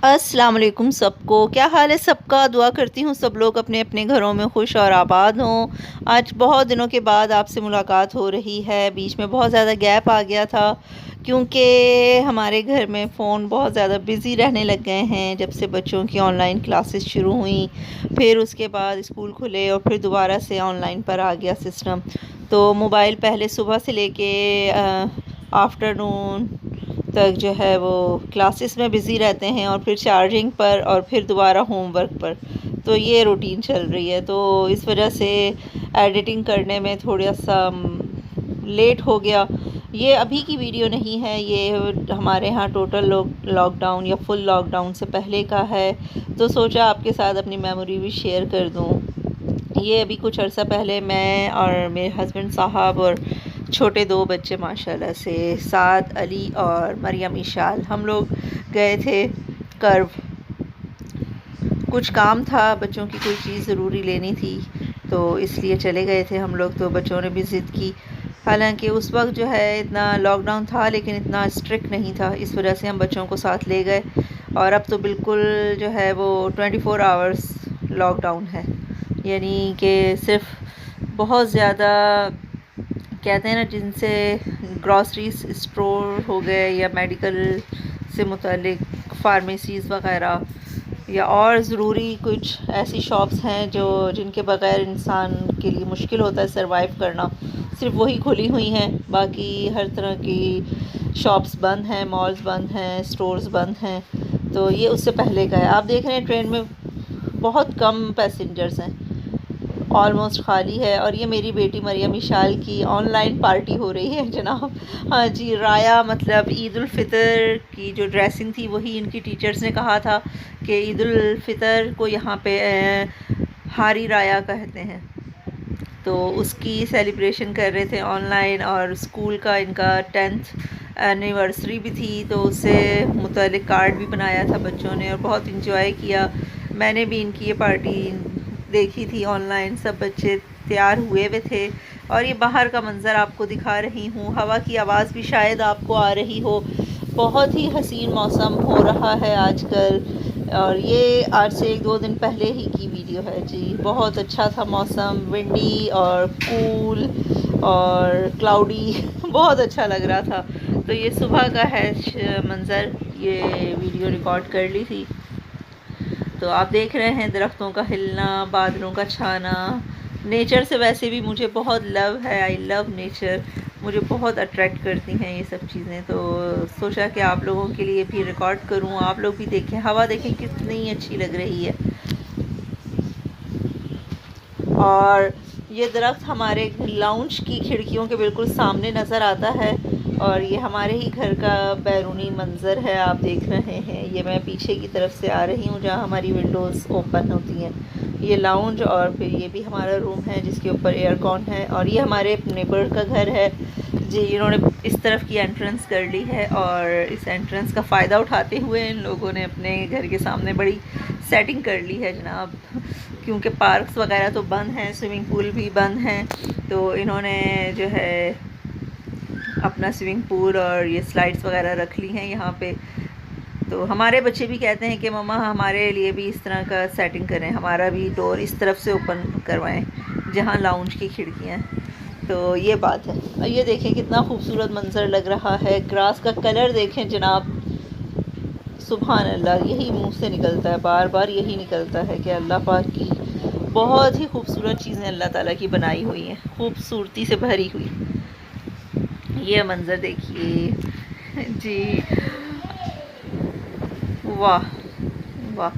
अस्सलाम वालेकुम सबको, क्या हाल है सबका। दुआ करती हूँ सब लोग अपने अपने घरों में खुश और आबाद हों। आज बहुत दिनों के बाद आपसे मुलाकात हो रही है। बीच में बहुत ज़्यादा गैप आ गया था क्योंकि हमारे घर में फ़ोन बहुत ज़्यादा बिज़ी रहने लग गए हैं जब से बच्चों की ऑनलाइन क्लासेस शुरू हुई। फिर उसके बाद स्कूल खुले और फिर दोबारा से ऑनलाइन पर आ गया सिस्टम। तो मोबाइल पहले सुबह से लेके आफ्टरनून तक जो है वो क्लासेस में बिज़ी रहते हैं और फिर चार्जिंग पर और फिर दोबारा होमवर्क पर। तो ये रूटीन चल रही है, तो इस वजह से एडिटिंग करने में थोड़ा सा लेट हो गया। ये अभी की वीडियो नहीं है, ये हमारे यहाँ टोटल लॉकडाउन या फुल लॉकडाउन से पहले का है। तो सोचा आपके साथ अपनी मेमोरी भी शेयर कर दूँ। ये अभी कुछ अर्सा पहले मैं और मेरे हस्बैंड साहब और छोटे दो बच्चे माशाल्लाह से, साद अली और मरियम इशाल, हम लोग गए थे कर्व। कुछ काम था, बच्चों की कोई चीज़ ज़रूरी लेनी थी तो इसलिए चले गए थे हम लोग। तो बच्चों ने भी ज़िद की। हालांकि उस वक्त जो है इतना लॉकडाउन था लेकिन इतना स्ट्रिक्ट नहीं था, इस वजह से हम बच्चों को साथ ले गए। और अब तो बिल्कुल जो है वो 24 आवर्स लॉकडाउन है, यानी कि सिर्फ बहुत ज़्यादा कहते हैं ना, जिनसे ग्रॉसरीज स्टोर हो गए या मेडिकल से मुतालिक फार्मेसीज़ वगैरह या और ज़रूरी कुछ ऐसी शॉप्स हैं जो जिनके बगैर इंसान के लिए मुश्किल होता है सरवाइव करना, सिर्फ वही खुली हुई हैं। बाकी हर तरह की शॉप्स बंद हैं, मॉल्स बंद हैं, स्टोर्स बंद हैं। तो ये उससे पहले का है। आप देख रहे हैं ट्रेन में बहुत कम पैसेंजर्स हैं, ऑलमोस्ट खाली है। और ये मेरी बेटी मरियम इशाल की ऑनलाइन पार्टी हो रही है जनाब। हाँ जी, राया मतलब ईद उल फ़ितर की जो ड्रेसिंग थी वही इनकी टीचर्स ने कहा था कि ईद उल फ़ितर को यहाँ पे हारी राया कहते हैं, तो उसकी सेलिब्रेशन कर रहे थे ऑनलाइन। और स्कूल का इनका 10th एनिवर्सरी भी थी तो उससे मुतालिक कार्ड भी बनाया था बच्चों ने और बहुत इंजॉय किया। मैंने भी इनकी ये पार्टी देखी थी ऑनलाइन, सब बच्चे तैयार हुए हुए थे। और ये बाहर का मंज़र आपको दिखा रही हूँ, हवा की आवाज़ भी शायद आपको आ रही हो। बहुत ही हसीन मौसम हो रहा है आजकल। और ये आज से 1-2 दिन पहले ही की वीडियो है जी। बहुत अच्छा था मौसम, विंडी और कूल और क्लाउडी बहुत अच्छा लग रहा था। तो ये सुबह का है मंज़र, ये वीडियो रिकॉर्ड कर ली थी। तो आप देख रहे हैं दरख्तों का हिलना, बादलों का छाना। नेचर से वैसे भी मुझे बहुत लव है, आई लव नेचर, मुझे बहुत अट्रैक्ट करती हैं ये सब चीज़ें। तो सोचा कि आप लोगों के लिए भी रिकॉर्ड करूं, आप लोग भी देखें, हवा देखें कितनी अच्छी लग रही है। और ये दरख्त हमारे लाउंज की खिड़कियों के बिल्कुल सामने नज़र आता है और ये हमारे ही घर का बैरूनी मंज़र है, आप देख रहे हैं। ये मैं पीछे की तरफ से आ रही हूँ जहाँ हमारी विंडोज़ ओपन होती हैं। ये लाउंज और फिर ये भी हमारा रूम है जिसके ऊपर एयरकॉन है। और ये हमारे नेबर का घर है जी, इन्होंने इस तरफ की एंट्रेंस कर ली है और इस एंट्रेंस का फ़ायदा उठाते हुए इन लोगों ने अपने घर के सामने बड़ी सेटिंग कर ली है जनाब। क्योंकि पार्क्स वगैरह तो बंद हैं, स्विमिंग पूल भी बंद हैं, तो इन्होंने जो है अपना स्विमिंग पूल और ये स्लाइड्स वगैरह रख ली हैं यहाँ पे। तो हमारे बच्चे भी कहते हैं कि मम्मा हमारे लिए भी इस तरह का सेटिंग करें, हमारा भी डोर इस तरफ से ओपन करवाएं जहाँ लाउंज की खिड़कियाँ हैं। तो ये बात है। और ये देखें कितना खूबसूरत मंज़र लग रहा है, ग्रास का कलर देखें जनाब, सुभान अल्लाह। यही मुंह से निकलता है, बार बार यही निकलता है कि अल्लाह पाक की बहुत ही खूबसूरत चीज़ें अल्लाह ताला की बनाई हुई हैं, खूबसूरती से भरी हुई। ये मंज़र देखिए जी, वाह वाह,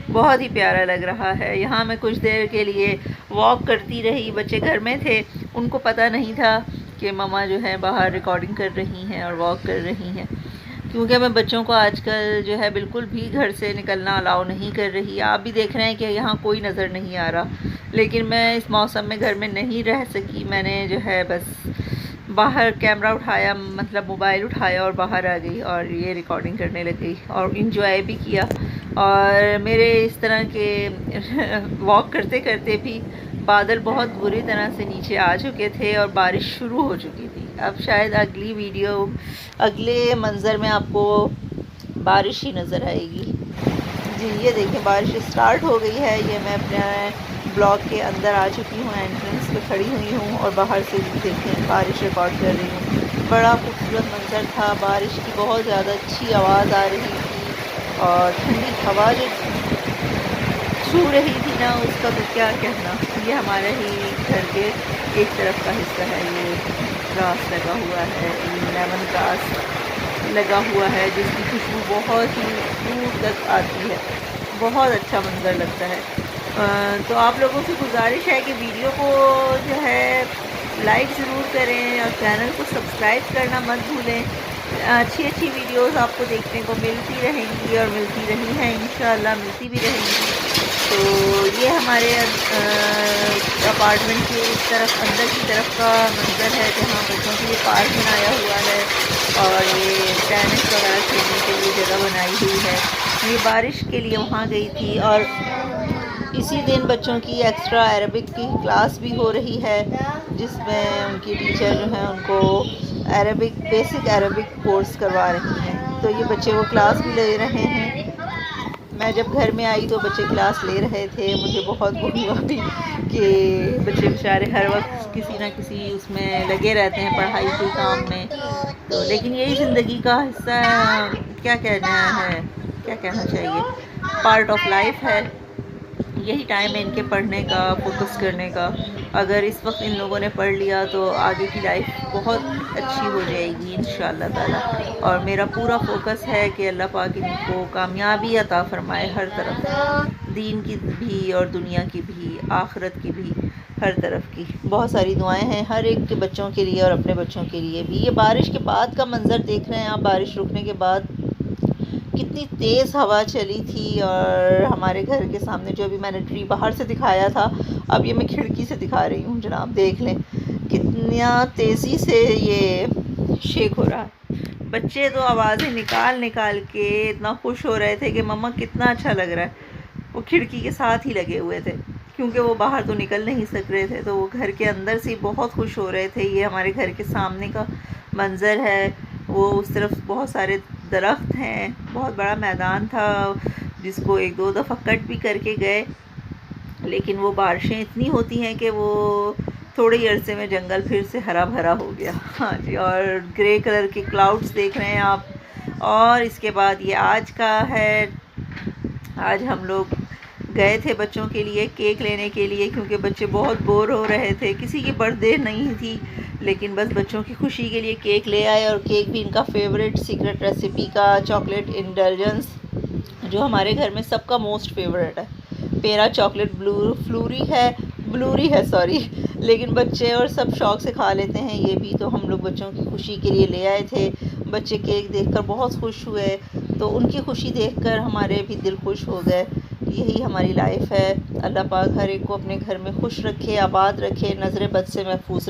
बहुत ही प्यारा लग रहा है। यहाँ मैं कुछ देर के लिए वॉक करती रही, बच्चे घर में थे, उनको पता नहीं था कि मम्मा जो है बाहर रिकॉर्डिंग कर रही हैं और वॉक कर रही हैं। क्योंकि मैं बच्चों को आजकल जो है बिल्कुल भी घर से निकलना अलाउ नहीं कर रही। आप भी देख रहे हैं कि यहाँ कोई नज़र नहीं आ रहा, लेकिन मैं इस मौसम में घर में नहीं रह सकी। मैंने जो है बस बाहर कैमरा उठाया, मतलब मोबाइल उठाया और बाहर आ गई और ये रिकॉर्डिंग करने लग गई और इन्जॉय भी किया। और मेरे इस तरह के वॉक करते करते भी बादल बहुत बुरी तरह से नीचे आ चुके थे और बारिश शुरू हो चुकी थी। अब शायद अगली वीडियो, अगले मंज़र में आपको बारिश ही नज़र आएगी। जी ये देखें बारिश स्टार्ट हो गई है। ये मैं अपने ब्लॉक के अंदर आ चुकी हूँ, एंट्रेंस पे खड़ी हुई हूँ और बाहर से देखें बारिश रिकॉर्ड कर रही हूँ। बड़ा खूबसूरत मंजर था। बारिश की बहुत ज़्यादा अच्छी आवाज़ आ रही थी और ठंडी हवा जो छू रही थी ना, उसका तो क्या कहना। ये हमारे ही घर के एक तरफ का हिस्सा है। ये ग्रास लगा हुआ है, लेमन ग्रास लगा हुआ है जिसकी खुशबू बहुत ही दूर तक आती है। बहुत अच्छा मंजर लगता है। तो आप लोगों से गुजारिश है कि वीडियो को जो है लाइक ज़रूर करें और चैनल को सब्सक्राइब करना मत भूलें। अच्छी अच्छी वीडियोस आपको देखने को मिलती रहेंगी और मिलती रही हैं, इंशाअल्लाह मिलती भी रहेंगी। तो ये हमारे अपार्टमेंट के इस तरफ अंदर की तरफ का मंजर है जहाँ बच्चों के लिए पार्क बनाया हुआ है और ये टेनिस वगैरह खेलने के लिए जगह बनाई हुई है। ये बारिश के लिए वहाँ गई थी और इसी दिन बच्चों की एक्स्ट्रा अरबिक की क्लास भी हो रही है जिसमें उनकी टीचर जो है उनको अरबिक बेसिक अरबिक कोर्स करवा रही हैं। तो ये बच्चे वो क्लास भी ले रहे हैं। मैं जब घर में आई तो बच्चे क्लास ले रहे थे। मुझे बहुत दुख हुआ भी कि बच्चे बेचारे हर वक्त किसी ना किसी उसमें लगे रहते हैं, पढ़ाई के काम में। तो लेकिन यही ज़िंदगी का हिस्सा क्या कहना है, क्या कहना चाहिए, पार्ट ऑफ लाइफ है। यही टाइम है इनके पढ़ने का, फोकस करने का। अगर इस वक्त इन लोगों ने पढ़ लिया तो आगे की लाइफ बहुत अच्छी हो जाएगी इंशाअल्लाह ताला। और मेरा पूरा फोकस है कि अल्लाह पाक इनको कामयाबी अता फरमाए हर तरफ, दीन की भी और दुनिया की भी, आखिरत की भी, हर तरफ की। बहुत सारी दुआएं हैं हर एक के बच्चों के लिए और अपने बच्चों के लिए भी। ये बारिश के बाद का मंज़र देख रहे हैं आप। बारिश रुकने के बाद कितनी तेज़ हवा चली थी और हमारे घर के सामने जो अभी मैंने ट्री बाहर से दिखाया था, अब ये मैं खिड़की से दिखा रही हूँ जनाब। देख लें कितना तेज़ी से ये शेक हो रहा है। बच्चे तो आवाज़ें निकाल निकाल के इतना खुश हो रहे थे कि मम्मा कितना अच्छा लग रहा है। वो खिड़की के साथ ही लगे हुए थे क्योंकि वो बाहर तो निकल नहीं सक रहे थे, तो वो घर के अंदर से बहुत खुश हो रहे थे। ये हमारे घर के सामने का मंज़र है। वो उस तरफ बहुत सारे दरख्त हैं, बहुत बड़ा मैदान था जिसको एक दो दफ़ा कट भी करके गए, लेकिन वो बारिशें इतनी होती हैं कि वो थोड़े ही अरसे में जंगल फिर से हरा भरा हो गया। हाँ जी, और ग्रे कलर के क्लाउड्स देख रहे हैं आप। और इसके बाद ये आज का है। आज हम लोग गए थे बच्चों के लिए केक लेने के लिए क्योंकि बच्चे बहुत बोर हो रहे थे। किसी की बर्थडे नहीं थी लेकिन बस बच्चों की खुशी के लिए केक ले आए। और केक भी इनका फेवरेट सीक्रेट रेसिपी का चॉकलेट इंडल्जेंस, जो हमारे घर में सबका मोस्ट फेवरेट है। मेरा चॉकलेट ब्लूरी है सॉरी, लेकिन बच्चे और सब शौक़ से खा लेते हैं ये भी। तो हम लोग बच्चों की खुशी के लिए ले आए थे। बच्चे केक देखकर बहुत खुश हुए, तो उनकी खुशी देखकर हमारे भी दिल खुश हो गए। यही हमारी लाइफ है। अल्लाह पाक हर एक को अपने घर में खुश रखे, आबाद रखे, नज़र बद से महफूज